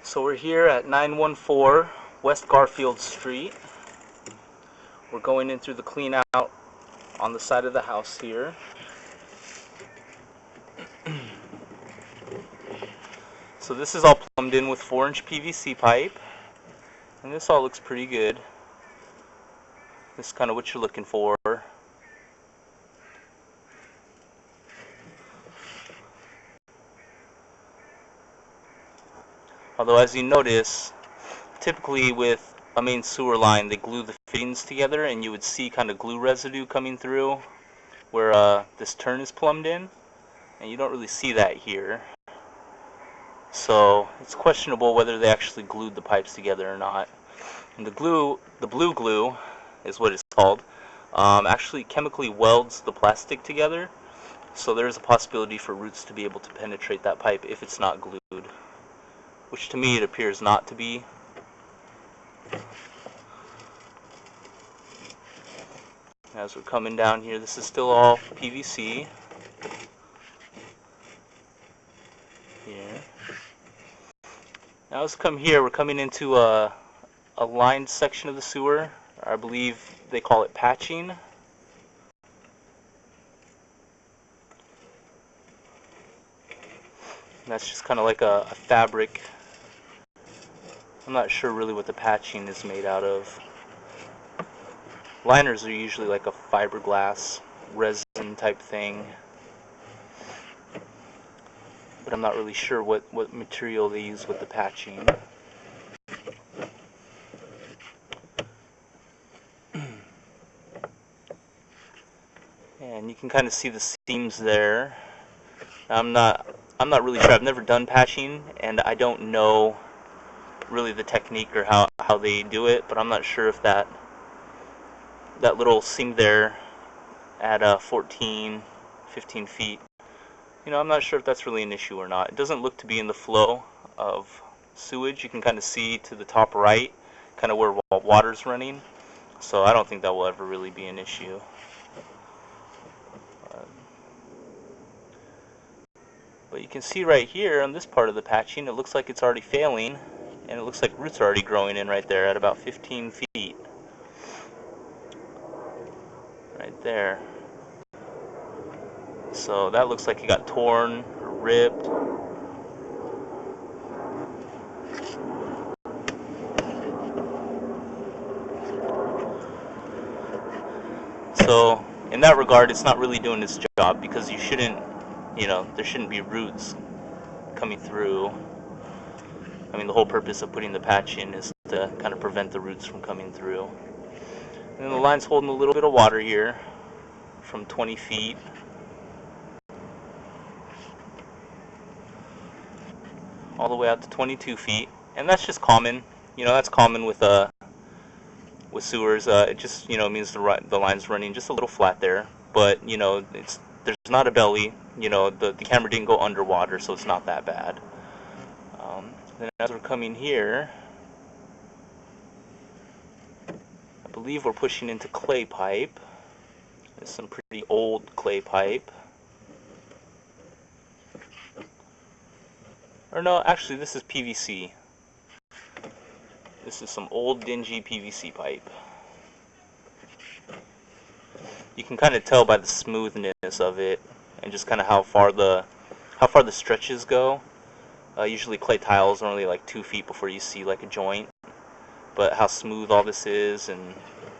So we're here at 914 West Garfield Street. We're going in through the clean out on the side of the house here. So this is all plumbed in with 4-inch PVC pipe, and this all looks pretty good. This is kind of what you're looking for. Although, as you notice, typically with a main sewer line, they glue the fittings together, and you would see kind of glue residue coming through where this turn is plumbed in, and you don't really see that here. So it's questionable whether they actually glued the pipes together or not. And the blue glue is what it's called, actually chemically welds the plastic together, so there's a possibility for roots to be able to penetrate that pipe if it's not glued, which to me it appears not to be. As we're coming down here, this is still all PVC here. Now let's come here. We're coming into a lined section of the sewer. I believe they call it patching. And that's just kind of like a fabric. I'm not sure really what the patching is made out of. Liners are usually like a fiberglass resin type thing, but I'm not really sure what material they use with the patching. And you can kind of see the seams there. I'm not really sure. I've never done patching, and I don't know really the technique or how they do it, but I'm not sure if that little seam there at 14, 15 feet, I'm not sure if that's really an issue or not. It doesn't look to be in the flow of sewage. You can kind of see to the top right, kind of where water's running, so I don't think that will ever really be an issue. But you can see right here on this part of the patching, it looks like it's already failing, and it looks like roots are already growing in right there at about 15 feet. Right there. So that looks like it got torn or ripped. So in that regard, it's not really doing its job, because you shouldn't, there shouldn't be roots coming through. I mean, the whole purpose of putting the patch in is to kind of prevent the roots from coming through. And then the line's holding a little bit of water here from 20 feet. All the way out to 22 feet. And that's just common. That's common with sewers. It just, means the line's running just a little flat there. But, there's not a belly. The camera didn't go underwater, so it's not that bad. Then as we're coming here, I believe we're pushing into clay pipe. There's some pretty old clay pipe. Or no, actually this is PVC. This is some old dingy PVC pipe. You can kind of tell by the smoothness of it, and just kind of how far the stretches go. Usually clay tiles are only like 2 feet before you see like a joint, but how smooth all this is and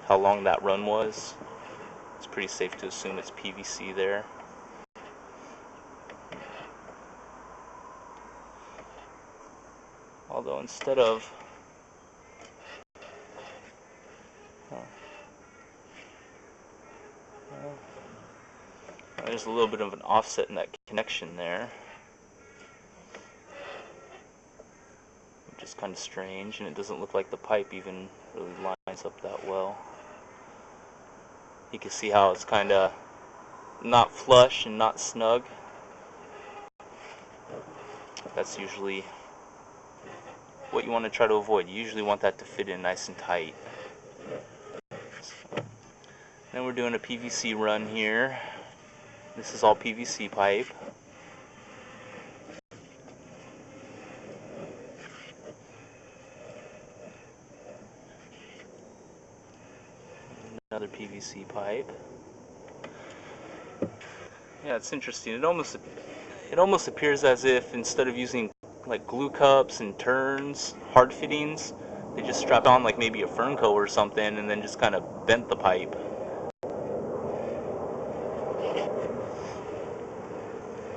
how long that run was, it's pretty safe to assume it's PVC there. Although instead of there's a little bit of an offset in that connection there, which is kind of strange, and it doesn't look like the pipe even really lines up that well. You can see how it's kind of not flush and not snug. That's usually what you want to try to avoid. You usually want that to fit in nice and tight. So, then we're doing a PVC run here. This is all PVC pipe. PVC pipe. Yeah, it's interesting. It almost appears as if instead of using like glue cups and turns, hard fittings, they just strapped on like maybe a Fernco or something and then just kind of bent the pipe.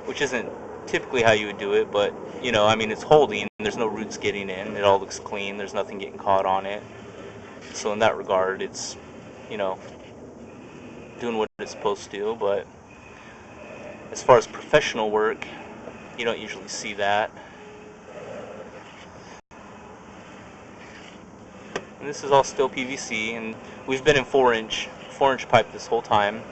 Which isn't typically how you would do it, but you know, I mean, it's holding, there's no roots getting in, it all looks clean, there's nothing getting caught on it. So in that regard, it's, you know, doing what it's supposed to, but as far as professional work, you don't usually see that. And this is all still PVC, and we've been in 4-inch pipe this whole time.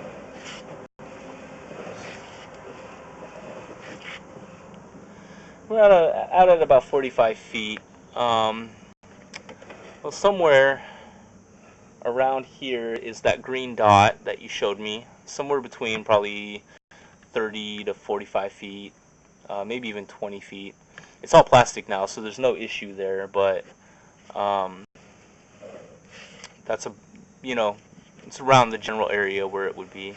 We're out at about 45 feet. Well, somewhere around here is that green dot that you showed me. Somewhere between probably 30 to 45 feet, maybe even 20 feet. It's all plastic now, so there's no issue there, but that's you know, it's around the general area where it would be.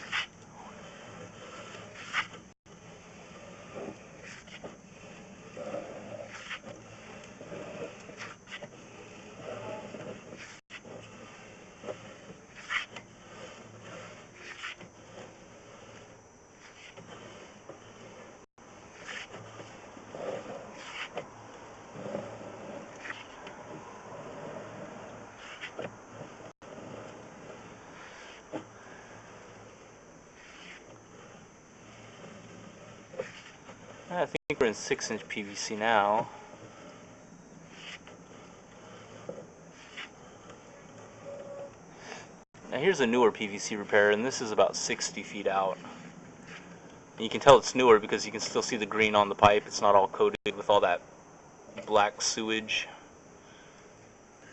I think we're in 6-inch PVC now. Now here's a newer PVC repair, and this is about 60 feet out. And you can tell it's newer because you can still see the green on the pipe. It's not all coated with all that black sewage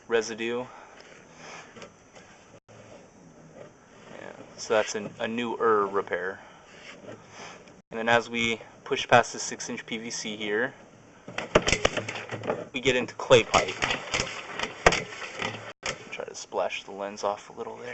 residue. Yeah, so that's a newer repair. And then as we push past the 6-inch PVC here, we get into clay pipe. Try to splash the lens off a little there.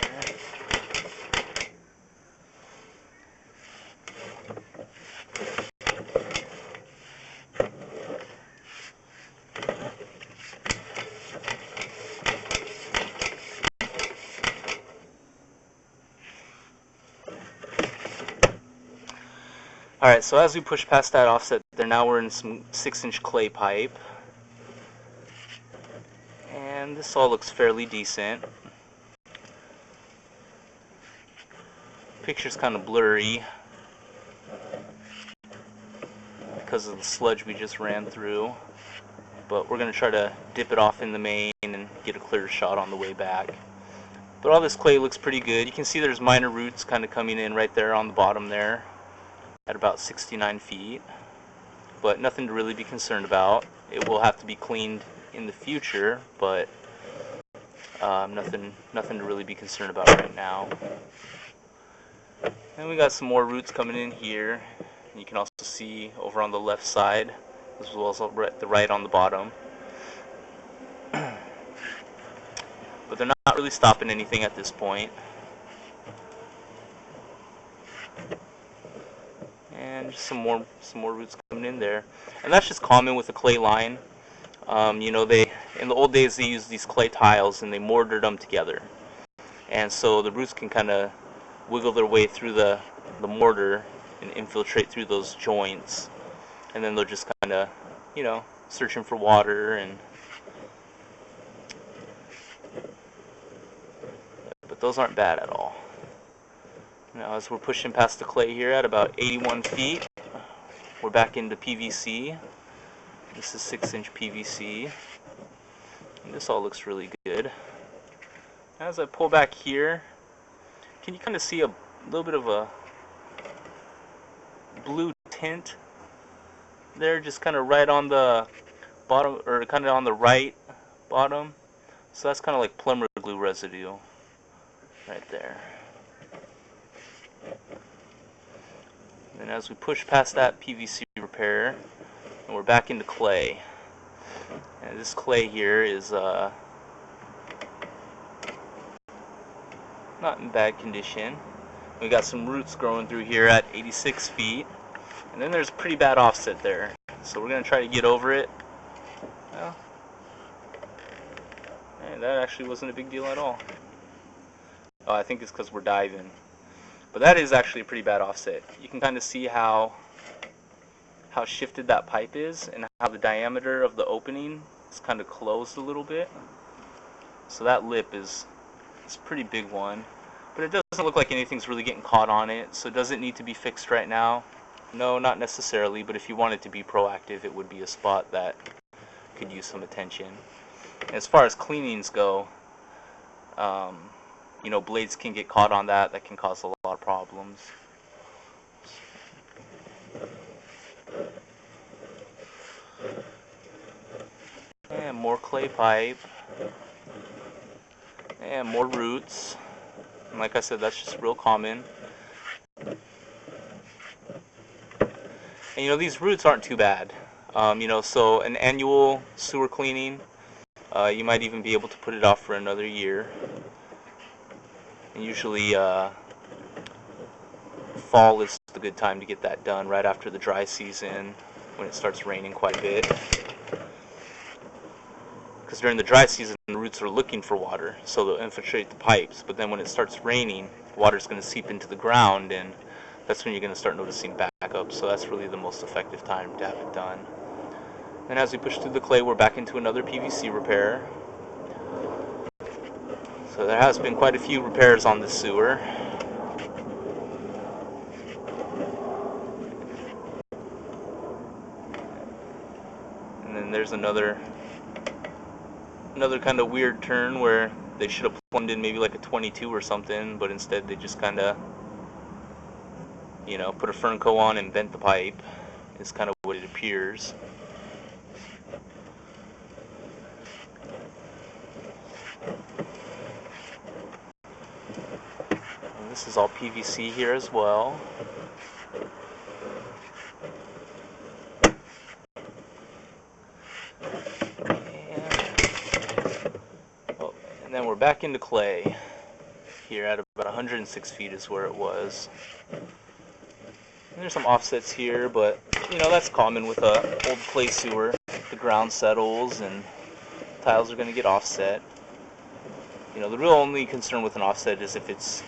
Alright, so as we push past that offset there, now we're in some 6-inch clay pipe. And this all looks fairly decent. Picture's kind of blurry because of the sludge we just ran through. But we're going to try to dip it off in the main and get a clear shot on the way back. But all this clay looks pretty good. You can see there's minor roots kind of coming in right there on the bottom there at about 69 feet. But nothing to really be concerned about. It will have to be cleaned in the future, but nothing to really be concerned about right now. And we got some more roots coming in here. You can also see over on the left side, as well as the right on the bottom. But they're not really stopping anything at this point. And just some more roots coming in there. And that's just common with a clay line. You know, in the old days they used these clay tiles and they mortared them together. And so the roots can kind of wiggle their way through the mortar and infiltrate through those joints. And then they'll just kind of, you know, searching for water and... But those aren't bad at all. Now as we're pushing past the clay here at about 81 feet, we're back into PVC. This is 6-inch PVC. And this all looks really good. As I pull back here, can you kind of see a little bit of a blue tint there, just kind of right on the bottom, or kind of on the right bottom? So that's kind of like plumber glue residue right there. And as we push past that PVC repair, and we're back into clay. And this clay here is not in bad condition. We got some roots growing through here at 86 feet, and then there's a pretty bad offset there. So we're going to try to get over it. Well, man, that actually wasn't a big deal at all. Oh, I think it's because we're diving. But that is actually a pretty bad offset. You can kind of see how shifted that pipe is and how the diameter of the opening is kind of closed a little bit. So that lip is a pretty big one. But it doesn't look like anything's really getting caught on it. So does it need to be fixed right now? No, not necessarily. But if you wanted to be proactive, it would be a spot that could use some attention. As far as cleanings go, you know, blades can get caught on that. That can cause a lot of problems. And more clay pipe. And more roots. And like I said, that's just real common. And you know, these roots aren't too bad. You know, so an annual sewer cleaning, you might even be able to put it off for another year. And usually fall is the good time to get that done, right after the dry season when it starts raining quite a bit. Because during the dry season, the roots are looking for water, so they'll infiltrate the pipes. But then when it starts raining, water's going to seep into the ground, and that's when you're going to start noticing backup. So that's really the most effective time to have it done. And as we push through the clay, we're back into another PVC repair. So there has been quite a few repairs on the sewer. And then there's another kind of weird turn where they should have plumbed in maybe like a 22 or something, but instead they just kind of, you know, put a Fernco on and bent the pipe. Is kind of what it appears. And this is all PVC here as well. And then we're back into clay here at about 106 feet is where it was. And there's some offsets here, but you know, that's common with a old clay sewer. The ground settles and tiles are going to get offset. You know, the real only concern with an offset is if it's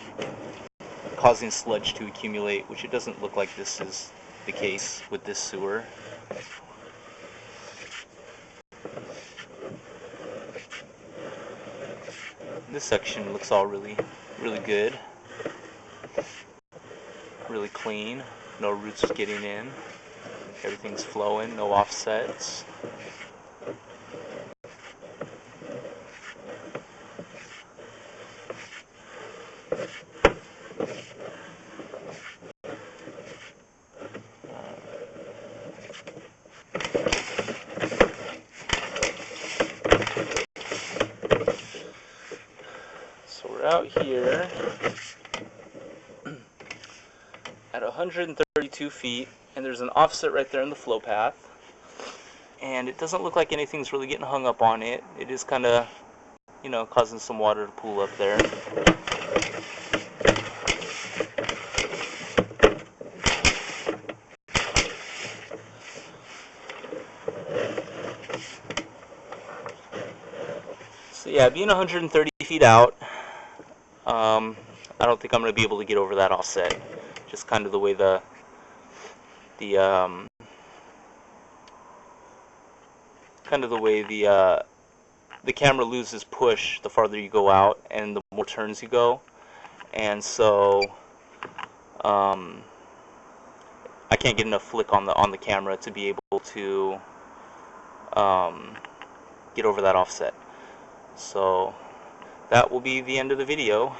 causing sludge to accumulate, which it doesn't look like this is the case with this sewer. This section looks all really good. Really clean. No roots getting in. Everything's flowing, no offsets. So we're out here at 132 feet, and there's an offset right there in the flow path. And it doesn't look like anything's really getting hung up on it. It is kind of, you know, causing some water to pool up there. So yeah, being 130 feet out, I don't think I'm going to be able to get over that offset. Just kind of the way the camera loses push the farther you go out and the more turns you go, and so I can't get enough flick on the camera to be able to get over that offset. So that will be the end of the video.